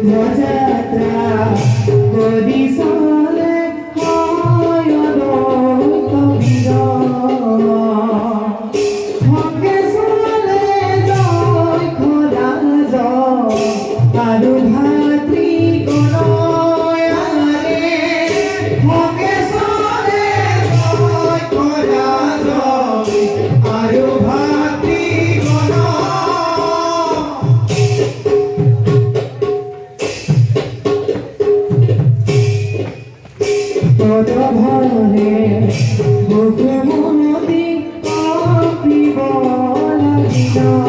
শুভযাত্রা গদিছলে হয় কবির ভঙ্গে চলে জয় খোলা জয় আৰু ভাতৃ গণয়াৰে ভঙ্গে চলে জয় খোলা জয় আৰু ভাতৃ গণ পদভরে বহুমতি কপিব লাগিল